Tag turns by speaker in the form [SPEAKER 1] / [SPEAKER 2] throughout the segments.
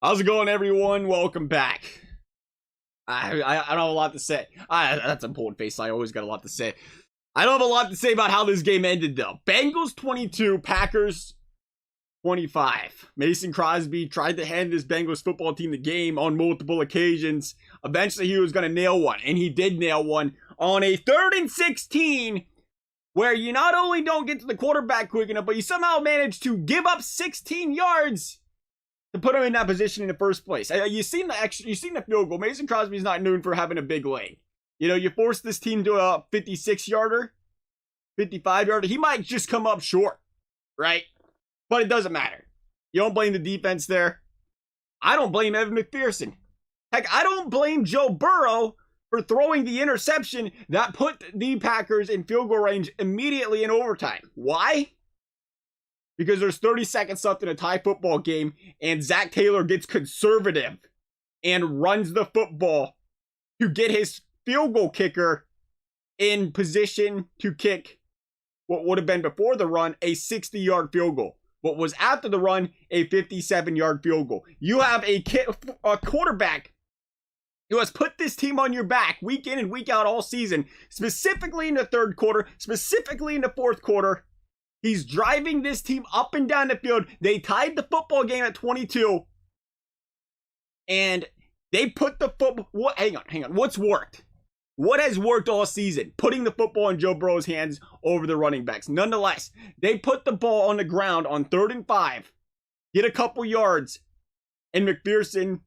[SPEAKER 1] How's it going, everyone? Welcome back. I don't have a lot to say. That's a bold face. I always got a lot to say. I don't have a lot to say about how this game ended, though. Bengals 22, Packers 25. Mason Crosby tried to hand this Bengals football team the game on multiple occasions. Eventually, he was going to nail one, and he did nail one on a 3rd and 16, where you not only don't get to the quarterback quick enough, but you somehow manage to give up 16 yards to put him in that position in the first place. You've seen the field goal. Mason Crosby's not known for having a big leg. You know, you force this team to a 56-yarder, 55-yarder. He might just come up short, right? But it doesn't matter. You don't blame the defense there. I don't blame Evan McPherson. Heck, I don't blame Joe Burrow for throwing the interception that put the Packers in field goal range immediately in overtime. Why? Because there's 30 seconds left in a tie football game, and Zach Taylor gets conservative and runs the football to get his field goal kicker in position to kick what would have been before the run a 60-yard field goal. What was after the run a 57-yard field goal. You have a quarterback who has put this team on your back week in and week out all season, specifically in the third quarter, specifically in the fourth quarter. He's driving this team up and down the field. They tied the football game at 22. And they put the football... Hang on. What's worked? What has worked all season? Putting the football in Joe Burrow's hands over the running backs. Nonetheless, they put the ball on the ground on 3rd and 5. Get a couple yards. And McPherson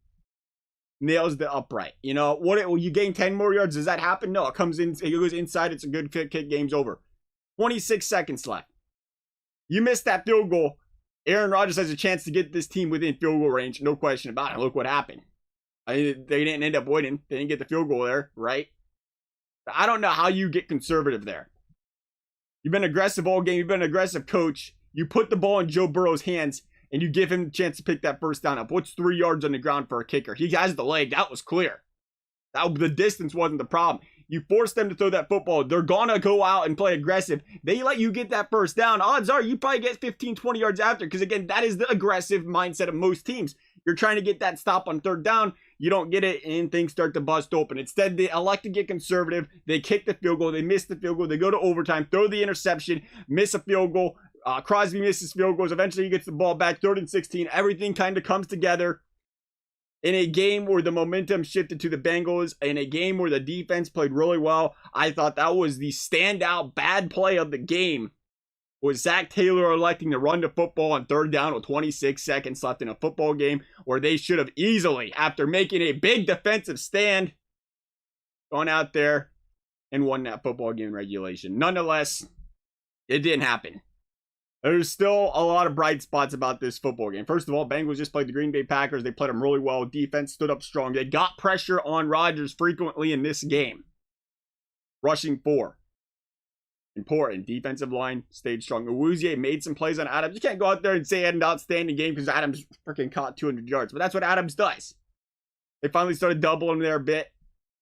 [SPEAKER 1] nails the upright. You know, you gain 10 more yards. Does that happen? No, it goes inside. It's a good kick. Game's over. 26 seconds left. You missed that field goal. Aaron Rodgers has a chance to get this team within field goal range. No question about it. Look what happened. They didn't end up winning. They didn't get the field goal there, right? I don't know how you get conservative there. You've been aggressive all game. You've been an aggressive coach. You put the ball in Joe Burrow's hands, and you give him a chance to pick that first down up. What's 3 yards on the ground for a kicker? He has the leg. That was clear. The distance wasn't the problem. You force them to throw that football. They're going to go out and play aggressive. They let you get that first down. Odds are you probably get 15, 20 yards after. Because, again, that is the aggressive mindset of most teams. You're trying to get that stop on 3rd down. You don't get it, and things start to bust open. Instead, they elect to get conservative. They kick the field goal. They miss the field goal. They go to overtime, throw the interception, miss a field goal. Crosby misses field goals. Eventually, he gets the ball back, 3rd and 16. Everything kind of comes together. In a game where the momentum shifted to the Bengals, in a game where the defense played really well, I thought that was the standout bad play of the game, was Zach Taylor electing to run the football on 3rd down with 26 seconds left in a football game where they should have easily, after making a big defensive stand, gone out there and won that football game in regulation. Nonetheless, it didn't happen. There's still a lot of bright spots about this football game. First of all, Bengals just played the Green Bay Packers. They played them really well. Defense stood up strong. They got pressure on Rodgers frequently in this game. Rushing 4. Important. Defensive line stayed strong. Awuzie made some plays on Adams. You can't go out there and say he had an outstanding game because Adams freaking caught 200 yards. But that's what Adams does. They finally started doubling him there a bit.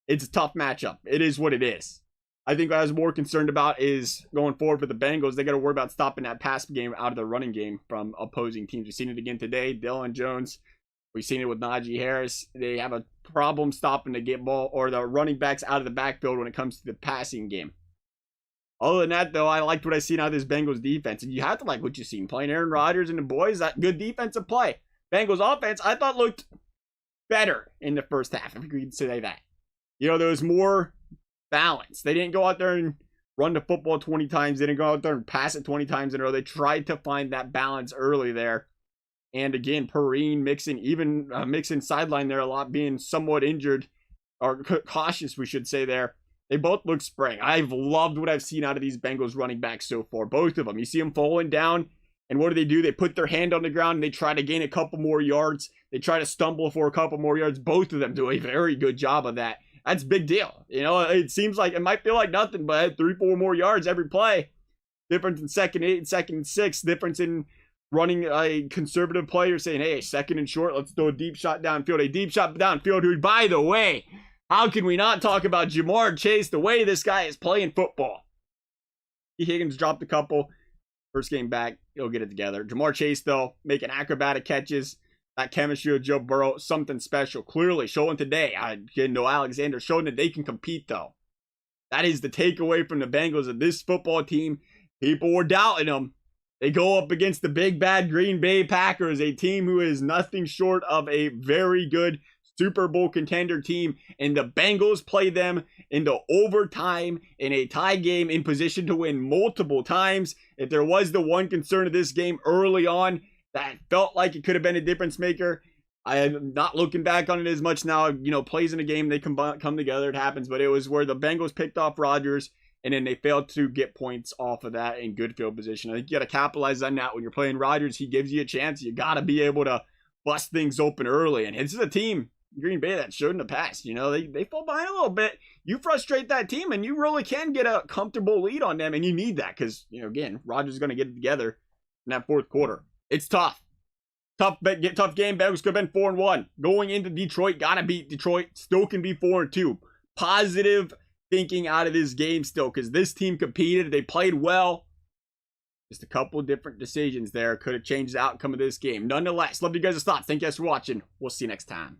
[SPEAKER 1] It's a tough matchup. It is what it is. I think what I was more concerned about is going forward for the Bengals. They got to worry about stopping that pass game out of the running game from opposing teams. We've seen it again today. Dillon Jones. We've seen it with Najee Harris. They have a problem stopping the get ball or the running backs out of the backfield when it comes to the passing game. Other than that, though, I liked what I seen out of this Bengals defense. And you have to like what you've seen. Playing Aaron Rodgers and the boys, that good defensive play. Bengals offense, I thought looked better in the first half, if you could say that. You know, there was more balance. They didn't go out there and run the football 20 times. They didn't go out there and pass it 20 times in a row. They tried to find that balance early there. And again, Perrine, Mixon sideline there a lot, being somewhat injured, or cautious, we should say there. They both look spring. I've loved what I've seen out of these Bengals running backs so far. Both of them. You see them falling down, and what do? They put their hand on the ground, and they try to gain a couple more yards. They try to stumble for a couple more yards. Both of them do a very good job of that. That's a big deal. You know, it seems like it might feel like nothing, but 3-4 more yards every play. Difference in 2nd and 8 and 2nd and 6. Difference in running a conservative play or saying, hey, 2nd and short, let's throw a deep shot downfield. A deep shot downfield, who, by the way, how can we not talk about Jamar Chase, the way this guy is playing football? Higgins dropped a couple. First game back, he'll get it together. Jamar Chase, though, making acrobatic catches. that chemistry of Joe Burrow, something special. Clearly showing today. Alexander showing that they can compete, though. That is the takeaway from the Bengals of this football team. People were doubting them. They go up against the big bad Green Bay Packers, a team who is nothing short of a very good Super Bowl contender team, and the Bengals play them into overtime in a tie game in position to win multiple times. If there was the one concern of this game early on that felt like it could have been a difference maker, I am not looking back on it as much now. Plays in a game, they come together, it happens, but it was where the Bengals picked off Rodgers, and then they failed to get points off of that in good field position. I think you got to capitalize on that. When you're playing Rodgers, he gives you a chance. You got to be able to bust things open early, and this is a team, Green Bay, that showed in the past. They fall behind a little bit. You frustrate that team, and you really can get a comfortable lead on them, and you need that because, again, Rodgers is going to get it together in that fourth quarter. It's tough. Tough game. Bengals could have been 4-1. Going into Detroit, got to beat Detroit. Still can be 4-2. Positive thinking out of this game still because this team competed. They played well. Just a couple different decisions there could have changed the outcome of this game. Nonetheless, love you guys' thoughts. Thank you guys for watching. We'll see you next time.